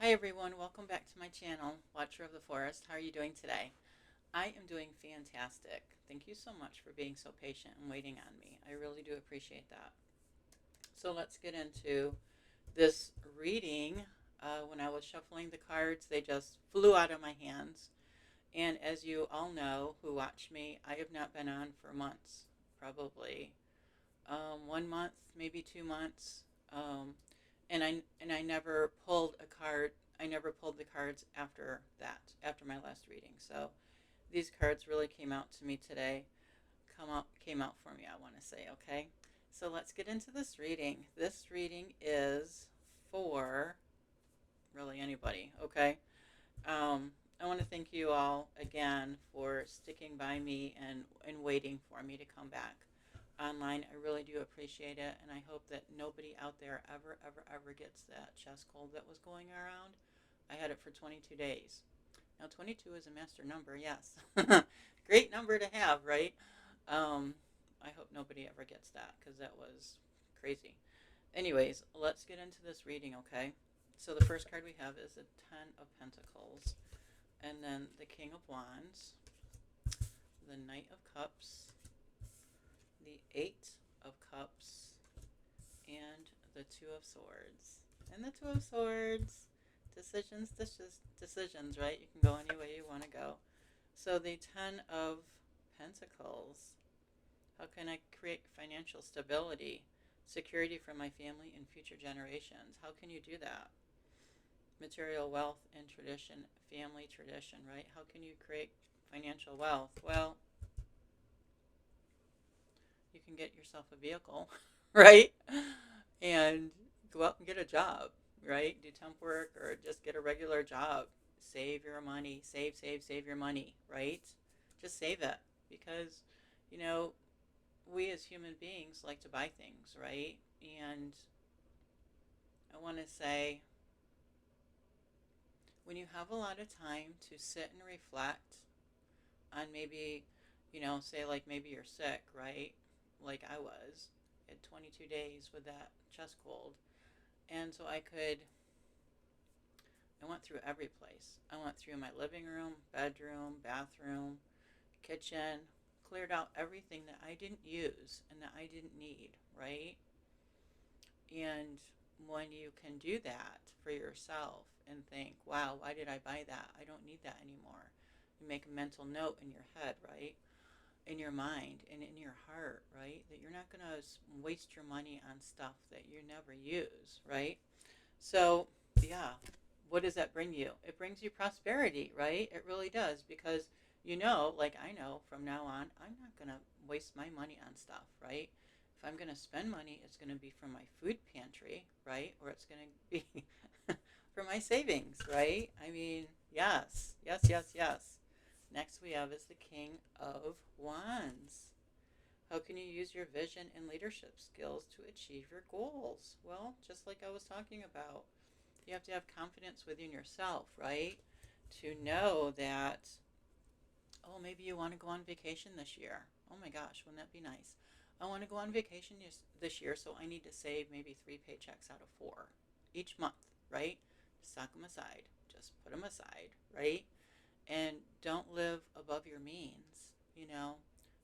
Hi everyone, welcome back to my channel, Watcher of the Forest. How are you doing today? I am doing fantastic. Thank you so much for being so patient and waiting on me. I really do appreciate that. So let's get into this reading. When I was shuffling the cards, they just flew out of my hands. And as you all know who watch me, I have not been on for months, probably 1 month, maybe 2 months. Um, and I never pulled a card. I never pulled the cards after that, after my last reading. So these cards really came out to me today. Came out for me, I want to say, okay? So let's get into this reading. This reading is for really anybody, okay? I want to thank you all again for sticking by me and waiting for me to come back online. I really do appreciate it, and I hope that nobody out there ever gets that chest cold that was going around. I had it for 22 days. Now, 22 is a master number, yes. Great number to have, right? Um, I hope nobody ever gets that because that was crazy. Anyways, let's get into this reading, okay? So the first card we have is the Ten of Pentacles, and then the King of Wands, the Knight of Cups, the Eight of Cups, and the Two of Swords. And the Two of Swords, decisions, right? You can go any way you want to go. So the Ten of Pentacles. How can I create financial stability, security for my family and future generations? How can you do that? Material wealth and tradition, family tradition, right? How can you create financial wealth? Well, you can get yourself a vehicle, right? And go out and get a job, right? Do temp work or just get a regular job. Save your money. Save your money, right? Just save it because, you know, we as human beings like to buy things, right? And I want to say, when you have a lot of time to sit and reflect on maybe, say like maybe you're sick, right? Like I was at 22 days with that chest cold. And so I went through every place. I went through my living room, bedroom, bathroom, kitchen, cleared out everything that I didn't use and that I didn't need, right? And when you can do that for yourself and think, wow, why did I buy that? I don't need that anymore. You make a mental note in your head, right? In your mind and in your heart, right? That you're not going to waste your money on stuff that you never use, right? So, yeah, what does that bring you? It brings you prosperity, right? It really does because like I know from now on, I'm not going to waste my money on stuff, right? If I'm going to spend money, it's going to be from my food pantry, right? Or it's going to be for my savings, right? I mean, yes. Next we have is the King of Wands. How can you use your vision and leadership skills to achieve your goals? Well, just like I was talking about, you have to have confidence within yourself, right? To know that, oh, maybe you want to go on vacation this year. Oh my gosh, wouldn't that be nice? I want to go on vacation this year, so I need to save maybe 3 paychecks out of 4 each month, right? Stock them aside. Just put them aside, right? And don't live above your means. You know,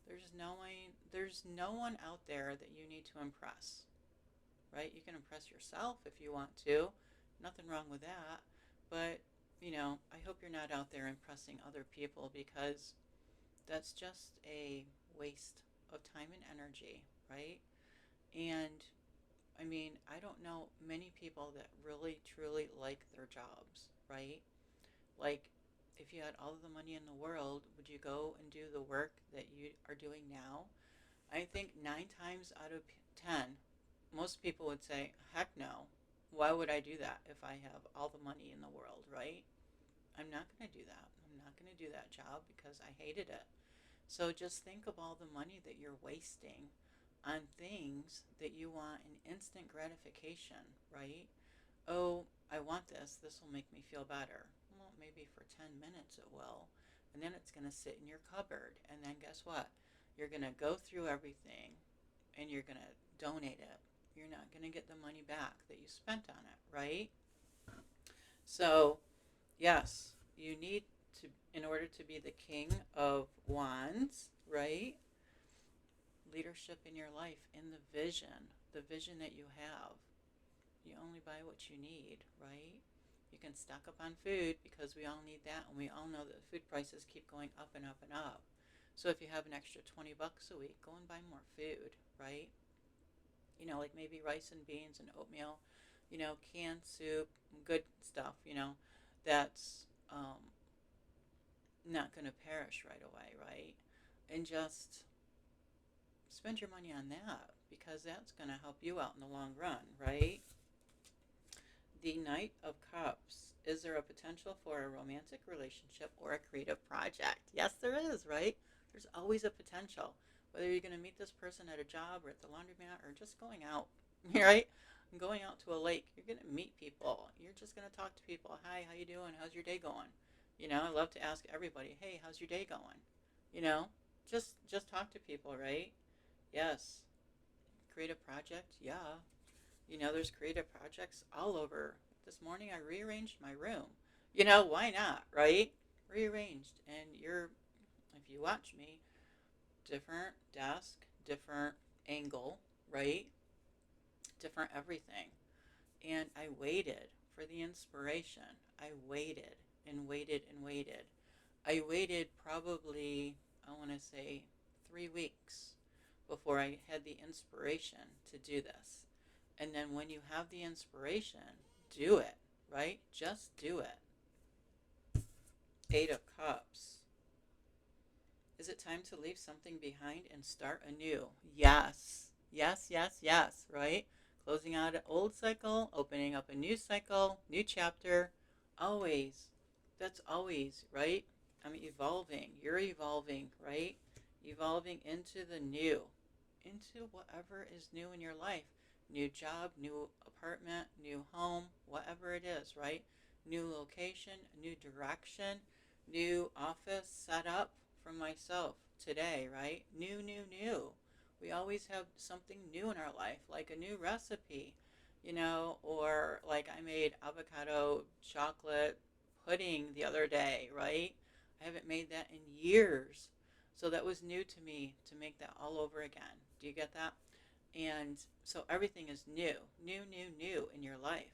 there's no one out there that you need to impress, right? You can impress yourself if you want to. Nothing wrong with that. But, I hope you're not out there impressing other people because that's just a waste of time and energy, right? And I mean, I don't know many people that really truly like their jobs, right? Like, if you had all of the money in the world, would you go and do the work that you are doing now? I think 9 times out of 10, most people would say, heck no. Why would I do that if I have all the money in the world, right? I'm not going to do that. I'm not going to do that job because I hated it. So just think of all the money that you're wasting on things that you want an instant gratification, right? Oh, I want this. This will make me feel better. Well, maybe for 10 minutes it will. And then it's going to sit in your cupboard. And then guess what? You're going to go through everything and you're going to donate it. You're not going to get the money back that you spent on it, right? So, yes, you need to, in order to be the king of wands, right? Leadership in your life, in the vision that you have. You only buy what you need, right? You can stock up on food because we all need that, and we all know that food prices keep going up and up and up. So if you have an extra 20 bucks a week, go and buy more food, right? Like maybe rice and beans and oatmeal, canned soup, good stuff, that's not going to perish right away, right? And just spend your money on that because that's going to help you out in the long run, right? The Knight of Cups. Is there a potential for a romantic relationship or a creative project? Yes, there is, right? There's always a potential. Whether you're going to meet this person at a job or at the laundromat or just going out, right? Going out to a lake, you're going to meet people. You're just going to talk to people. Hi, how you doing? How's your day going? I love to ask everybody, hey, how's your day going? You know, just talk to people, right? Yes. Creative project, yeah. There's creative projects all over. This morning I rearranged my room. Why not, right? Rearranged. And if you watch me, different desk, different angle, right? Different everything. And I waited for the inspiration. I waited and waited and waited. I waited probably, I want to say, 3 weeks before I had the inspiration to do this. And then when you have the inspiration, do it, right? Just do it. Eight of Cups. Is it time to leave something behind and start anew? Yes. Yes, yes, yes, right? Closing out an old cycle, opening up a new cycle, new chapter. Always. That's always, right? I'm evolving. You're evolving, right? Evolving into the new, into whatever is new in your life. New job, new apartment, new home, whatever it is, right? New location, new direction, new office setup for myself today, right? New, new, new. We always have something new in our life, like a new recipe, or like I made avocado chocolate pudding the other day, right? I haven't made that in years. So that was new to me to make that all over again. Do you get that? And so everything is new, new, new, new in your life.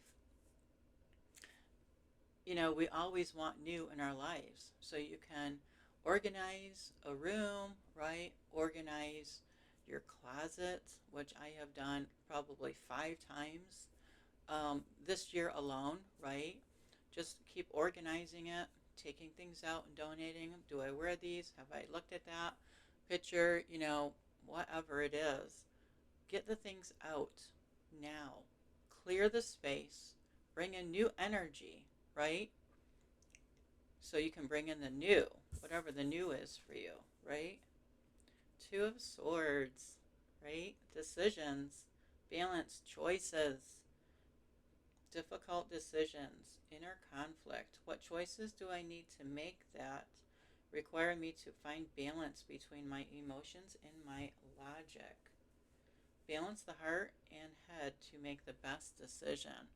We always want new in our lives. So you can organize a room, right? Organize your closet, which I have done probably 5 times this year alone, right? Just keep organizing it, taking things out and donating them. Do I wear these? Have I looked at that picture? Whatever it is. Get the things out now. Clear the space. Bring in new energy, right? So you can bring in the new, whatever the new is for you, right? Two of Swords, right? Decisions, balance, choices, difficult decisions, inner conflict. What choices do I need to make that require me to find balance between my emotions and my logic? Balance the heart and head to make the best decision.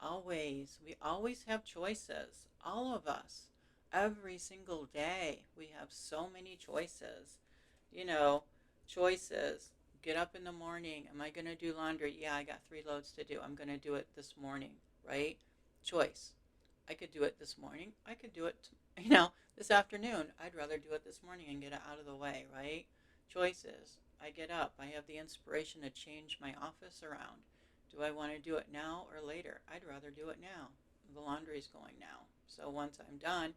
Always. We always have choices. All of us. Every single day. We have so many choices. You know, choices. Get up in the morning. Am I going to do laundry? Yeah, I got 3 loads to do. I'm going to do it this morning, right? Choice. I could do it this morning. I could do it, this afternoon. I'd rather do it this morning and get it out of the way, right? Choices. I get up. I have the inspiration to change my office around. Do I want to do it now or later? I'd rather do it now. The laundry's going now. So once I'm done,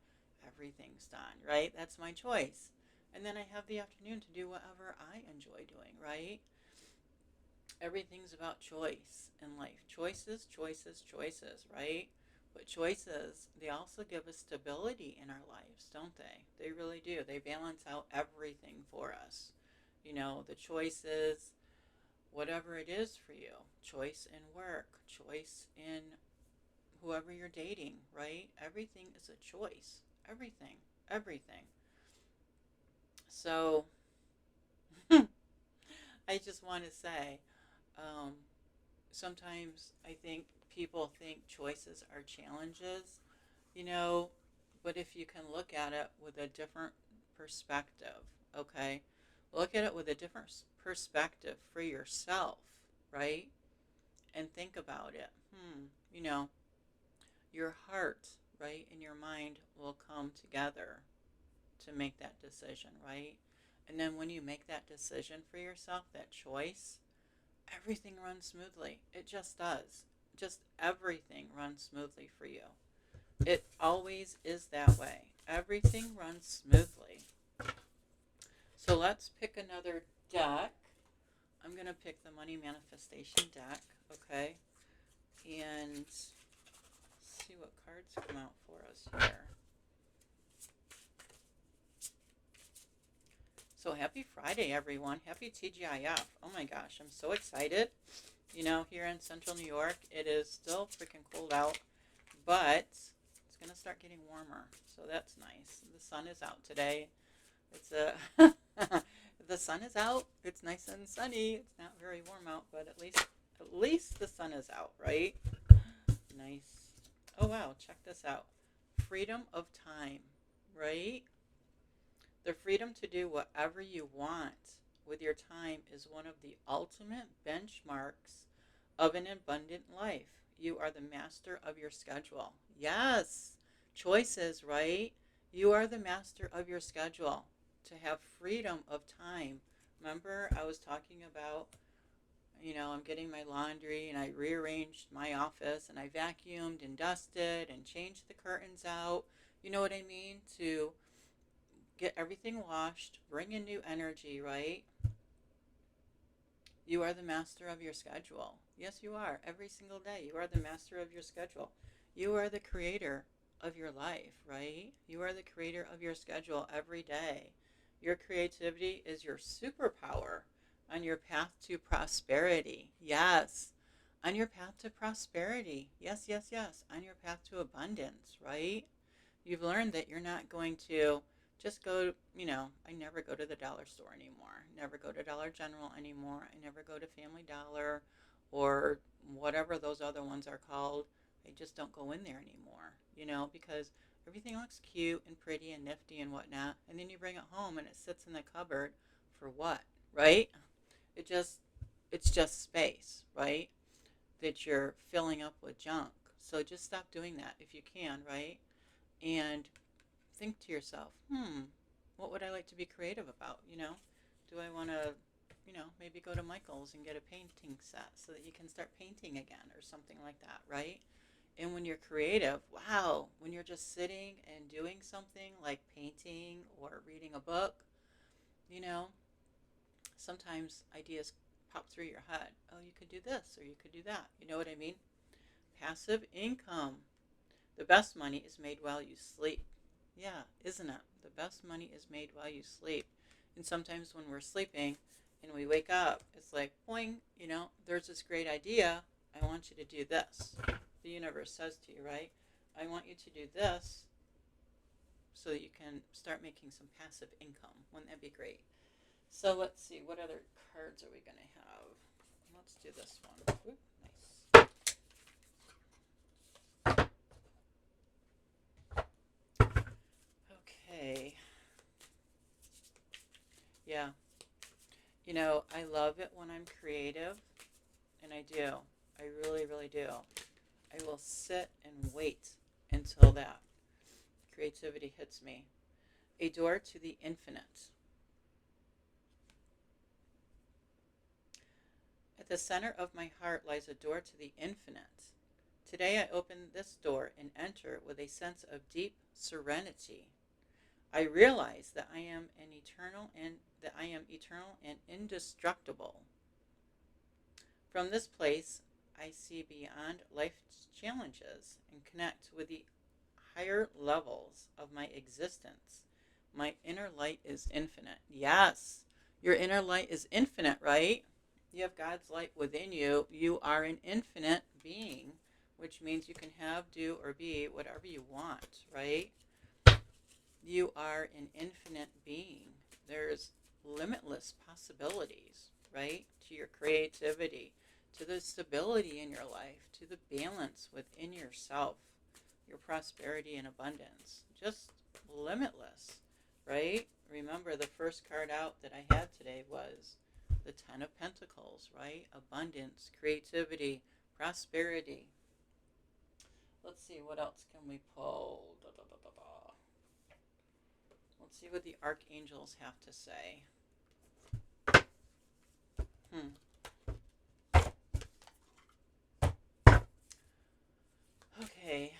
everything's done, right? That's my choice. And then I have the afternoon to do whatever I enjoy doing, right? Everything's about choice in life. Choices, choices, choices, right? But choices, they also give us stability in our lives, don't they? They really do. They balance out everything for us. The choices, whatever it is for you, choice in work, choice in whoever you're dating, right? Everything is a choice. Everything. Everything. So I just want to say, um, sometimes I think people think choices are challenges, You know, but if you can look at it with a different perspective, okay? Look at it with a different perspective for yourself, right? And think about it. You know, your heart, right, and your mind will come together to make that decision, right? And then when you make that decision for yourself, that choice, everything runs smoothly. It just does. Just everything runs smoothly for you. It always is that way. Everything runs smoothly. So let's pick another deck. I'm going to pick the Money Manifestation deck, okay? And see what cards come out for us here. So happy Friday, everyone. Happy TGIF. Oh my gosh, I'm so excited. You know, here in central New York, it is still freaking cold out, but it's going to start getting warmer. So that's nice. The sun is out today. It's a the sun is out. It's nice and sunny. It's not very warm out, but at least the sun is out, right? Nice. Oh wow, check this out. Freedom of time, right? The freedom to do whatever you want with your time is one of the ultimate benchmarks of an abundant life. You are the master of your schedule. Yes, choices, right? You are the master of your schedule to have freedom of time. Remember, I was talking about, I'm getting my laundry and I rearranged my office and I vacuumed and dusted and changed the curtains out. You know what I mean? To get everything washed, bring in new energy, right? You are the master of your schedule. Yes, you are. Every single day, you are the master of your schedule. You are the creator of your life, right? You are the creator of your schedule every day. Your creativity is your superpower on your path to prosperity. Yes. On your path to prosperity. Yes, yes, yes. On your path to abundance, right? You've learned that you're not going to just go, I never go to the dollar store anymore. Never go to Dollar General anymore. I never go to Family Dollar or whatever those other ones are called. I just don't go in there anymore, because everything looks cute and pretty and nifty and whatnot. And then you bring it home and it sits in the cupboard for what, right? It just, it's just space, right? That you're filling up with junk. So just stop doing that if you can, right? And think to yourself, what would I like to be creative about? Do I want to, maybe go to Michael's and get a painting set so that you can start painting again or something like that, right? And when you're creative, wow, when you're just sitting and doing something like painting or reading a book, you know, sometimes ideas pop through your head. Oh, you could do this or you could do that. You know what I mean? Passive income. The best money is made while you sleep. Yeah, isn't it? The best money is made while you sleep. And sometimes when we're sleeping and we wake up, it's like, boing, there's this great idea. I want you to do this. The universe says to you, right? I want you to do this so that you can start making some passive income. Wouldn't that be great? So let's see, what other cards are we going to have? Let's do this one. Ooh, nice. Okay. Yeah. I love it when I'm creative, and I do. I really, really do. I will sit and wait until that creativity hits me. A door to the infinite. At the center of my heart lies a door to the infinite. Today I open this door and enter with a sense of deep serenity. I realize that I am eternal and indestructible. From this place, I see beyond life's challenges and connect with the higher levels of my existence. My inner light is infinite. Yes, your inner light is infinite, right? You have God's light within you. You are an infinite being, which means you can have, do, or be whatever you want, right? You are an infinite being. There's limitless possibilities, right? To your creativity, to the stability in your life, to the balance within yourself. your prosperity and abundance. Just limitless, right? Remember, the first card out that I had today was the Ten of Pentacles, right? Abundance, creativity, prosperity. Let's see, what else can we pull? Da, da, da, da, da. Let's see what the archangels have to say. Hmm. Okay.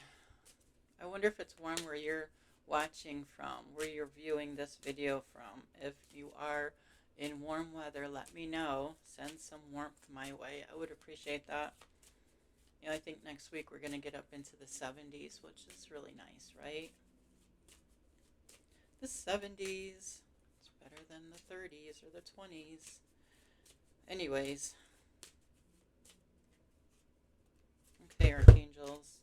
I wonder if it's warm where you're watching from, where you're viewing this video from. If you are in warm weather, let me know. Send some warmth my way. I would appreciate that. You know, I think next week we're going to get up into the 70s, which is really nice, right? The 70s. It's better than the 30s or the 20s. Anyways. Okay, archangels.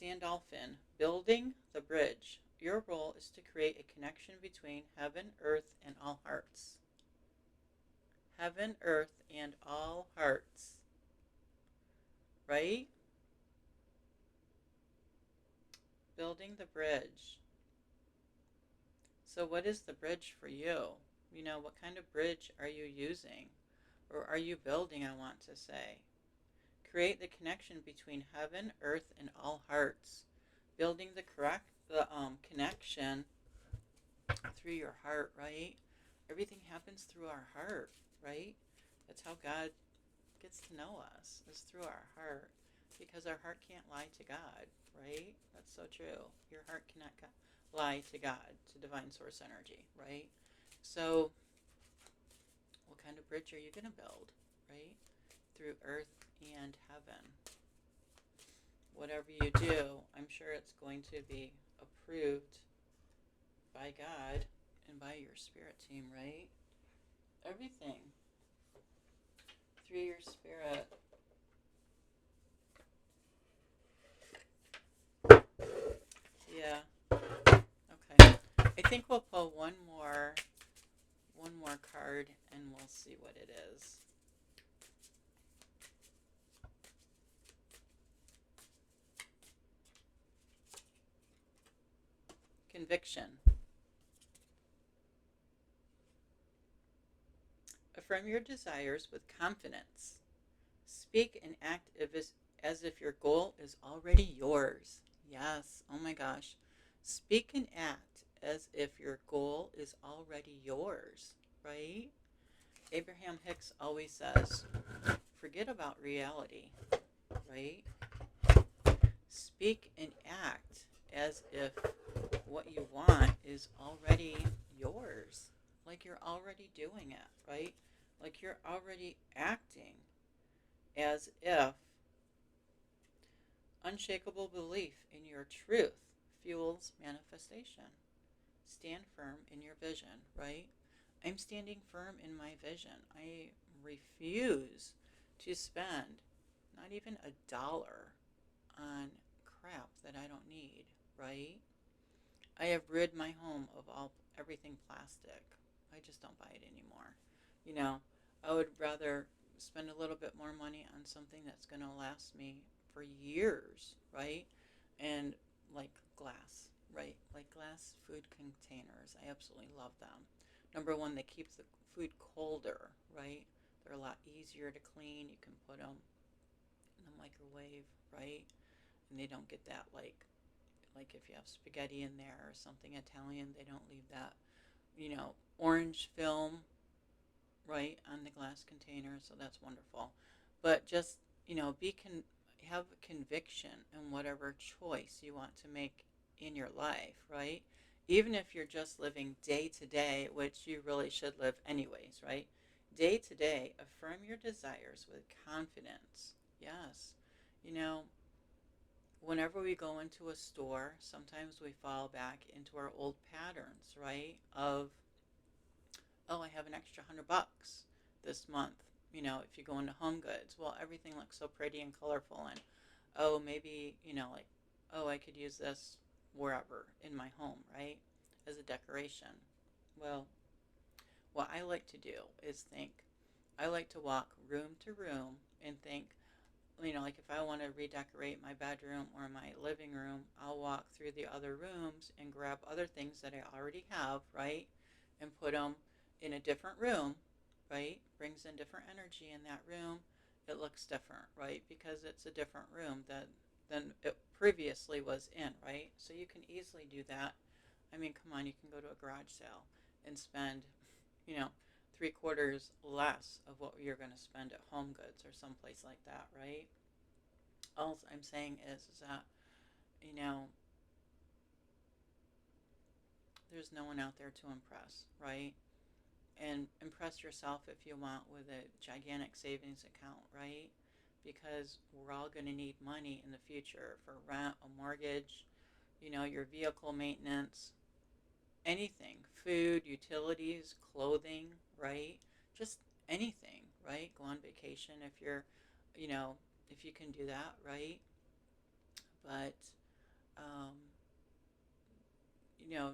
Sandalphon, building the bridge. Your role is to create a connection between heaven, earth, and all hearts. Heaven, earth, and all hearts. Right? Building the bridge. So what is the bridge for you? You know, what kind of bridge are you using? Or are you building, I want to say. Create the connection between heaven, earth, and all hearts. Building the connection through your heart, right? Everything happens through our heart, right? That's how God gets to know us, is through our heart. Because our heart can't lie to God, right? That's so true. Your heart cannot lie to God, to divine source energy, right? So what kind of bridge are you going to build, right? Through earth and heaven. Whatever you do, I'm sure it's going to be approved by God and by your spirit team, right? Everything through your spirit. Yeah. Okay. I think we'll pull one more card and we'll see what it is. Conviction. Affirm your desires with confidence. Speak and act as if your goal is already yours. Yes. Oh my gosh. Speak and act as if your goal is already yours, right? Abraham Hicks always says, forget about reality, right? Speak and act as if what you want is already yours. Like you're already doing it, right? Like you're already acting as if unshakable belief in your truth fuels manifestation. Stand firm in your vision, right? I'm standing firm in my vision. I refuse to spend not even $1 on crap that I don't need, right? I have rid my home of everything plastic. I just don't buy it anymore. You know, I would rather spend a little bit more money on something that's going to last me for years, right? And like glass, right? Like glass food containers. I absolutely love them. Number one, they keep the food colder, right? They're a lot easier to clean. You can put them in the microwave, right? And they don't get that like if you have spaghetti in there or something Italian, they don't leave that, orange film, right, on the glass container. So that's wonderful. But just, have conviction in whatever choice you want to make in your life, right? Even if you're just living day to day, which you really should live anyways, right? Day to day, affirm your desires with confidence. Yes. You know, whenever we go into a store, sometimes we fall back into our old patterns, right? Of, oh, I have an extra $100 this month. You know, if you go into Home Goods, well, everything looks so pretty and colorful, and oh, maybe, like, oh, I could use this wherever in my home, right? As a decoration. Well, what I like to do is think, I like to walk room to room and think, like if I want to redecorate my bedroom or my living room, I'll walk through the other rooms and grab other things that I already have, right? And put them in a different room, right? Brings in different energy in that room. It looks different, right? Because it's a different room than it previously was in, right? So you can easily do that. I mean, come on, you can go to a garage sale and spend, you know, three quarters less of what you're going to spend at Home Goods or someplace like that, right? All I'm saying is that, you know, there's no one out there to impress, right? And impress yourself if you want with a gigantic savings account, right? Because we're all going to need money in the future for rent, a mortgage, your vehicle maintenance, anything, food, utilities, clothing, right? Just anything, right? Go on vacation if you're, you know, if you can do that, right? But, um, you know,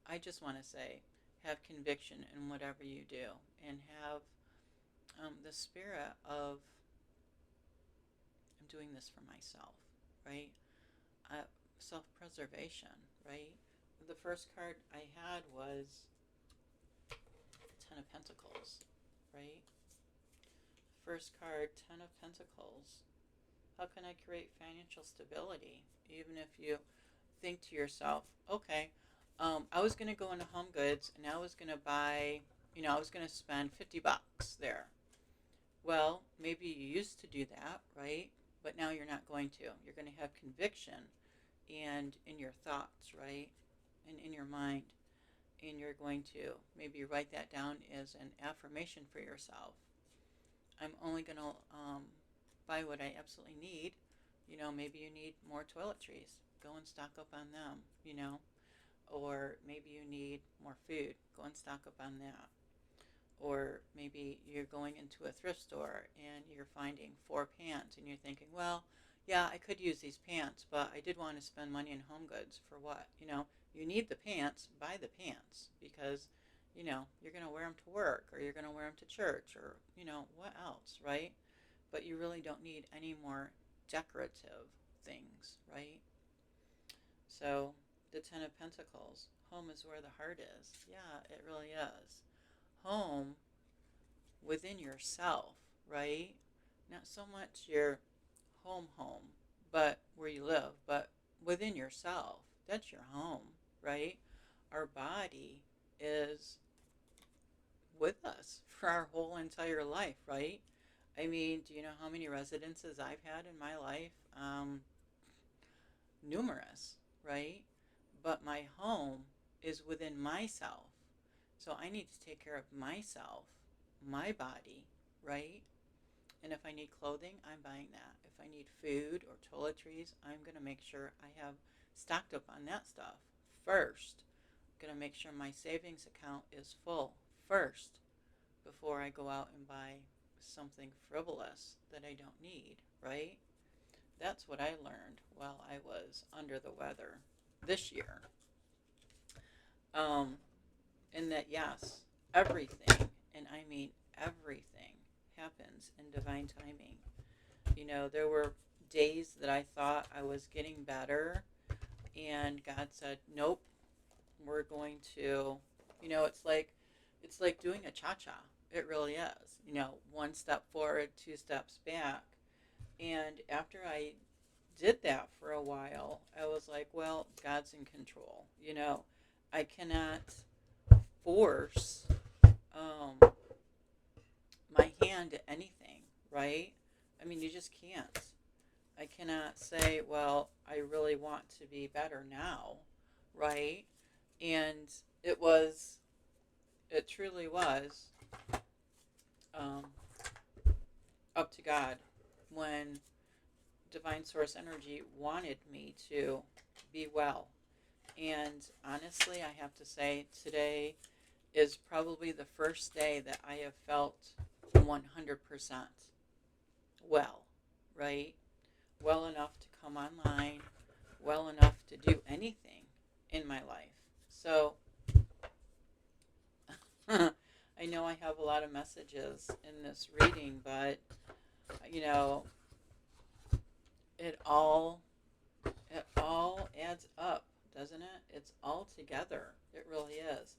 I just want to say have conviction in whatever you do and have the spirit of, I'm doing this for myself, right? Uh, Self preservation, right? The first card I had was Ten of Pentacles, right? First card, Ten of Pentacles. How can I create financial stability? Even if you think to yourself, okay, I was going to go into Home Goods and I was going to buy, I was going to spend $50 there. Well, maybe you used to do that, right? But now you're not going to. You're going to have conviction and in your thoughts, right? And in your mind. And you're going to maybe write that down as an affirmation for yourself. I'm only going to buy what I absolutely need. Maybe you need more toiletries. Go and stock up on them, Or maybe you need more food. Go and stock up on that. Or maybe you're going into a thrift store and you're finding four pants and you're thinking, well, yeah, I could use these pants, but I did want to spend money in Home Goods for what? You need the pants, buy the pants because, you're going to wear them to work or you're going to wear them to church or, what else, right? But you really don't need any more decorative things, right? So the Ten of Pentacles, home is where the heart is. Yeah, it really is. Home within yourself, right? Not so much your home, but where you live, but within yourself. That's your home, right? Our body is with us for our whole entire life, right? I mean, do you know how many residences I've had in my life? Numerous, right? But my home is within myself. So I need to take care of myself, my body, right? And if I need clothing, I'm buying that. If I need food or toiletries, I'm going to make sure I have stocked up on that stuff first. I'm going to make sure my savings account is full first before I go out and buy something frivolous that I don't need, right? That's what I learned while I was under the weather this year. Um, and that, yes, everything, and I mean everything, happens in divine timing. There were days that I thought I was getting better, and God said, "Nope, we're going to." It's like doing a cha-cha. It really is. One step forward, two steps back. And after I did that for a while, I was like, "Well, God's in control." I cannot force um, my hand to anything, right? I mean, you just can't. I cannot say, well, I really want to be better now, right? And it was, it truly was um, up to God when Divine Source Energy wanted me to be well. And honestly, I have to say, today is probably the first day that I have felt 100% well, right? Well enough to come online, well enough to do anything in my life. So I know I have a lot of messages in this reading, but you know, It all it all adds up, doesn't it? It's all together. It really is.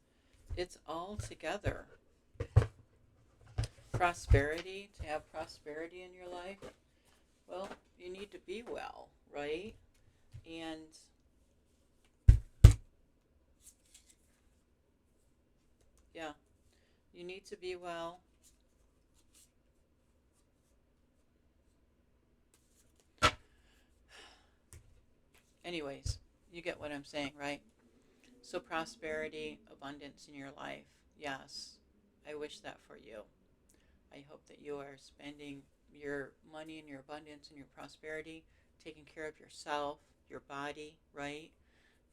It's all together. Prosperity, to have prosperity in your life, well, you need to be well, right? And yeah, you need to be well. Anyways, you get what I'm saying, right? So, prosperity, abundance in your life. Yes, I wish that for you. I hope that you are spending your money and your abundance and your prosperity taking care of yourself, your body, right?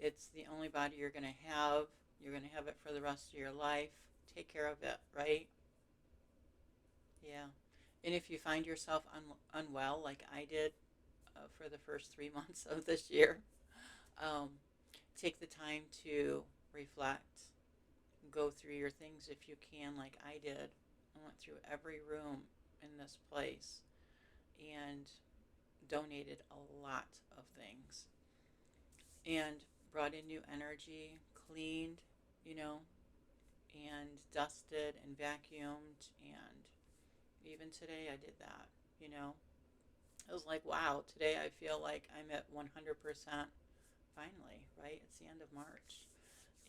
It's the only body you're going to have. You're going to have it for the rest of your life. Take care of it, right? Yeah. And if you find yourself unwell, like I did for the first 3 months of this year, um, take the time to reflect, go through your things if you can, like I did. I went through every room in this place and donated a lot of things and brought in new energy, cleaned, you know, and dusted and vacuumed. And even today I did that, you know. I was like, wow, today I feel like I'm at 100% finally, right? It's the end of March.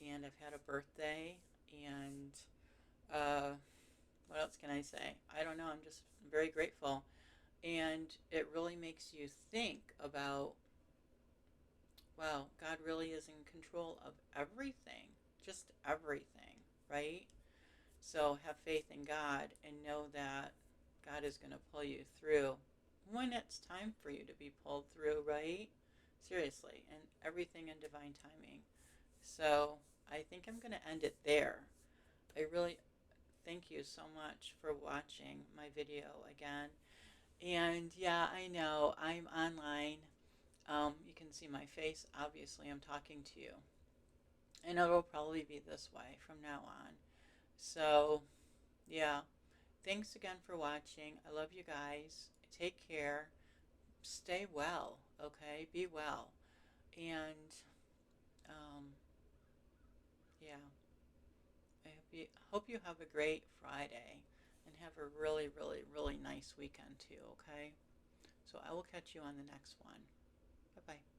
And I've had a birthday. And what else can I say? I don't know. I'm just very grateful. And it really makes you think about, wow, God really is in control of everything, just everything, right? So have faith in God and know that God is going to pull you through when it's time for you to be pulled through, right? Seriously, and everything in divine timing. So I think I'm going to end it there. I really thank you so much for watching my video again. And yeah, I know I'm online. You can see my face. Obviously, I'm talking to you. And it'll probably be this way from now on. So, yeah. Thanks again for watching. I love you guys. Take care. Stay well, okay? Be well. And, um, yeah. I hope you have a great Friday and have a really, really, really nice weekend too, okay? So I will catch you on the next one. Bye bye.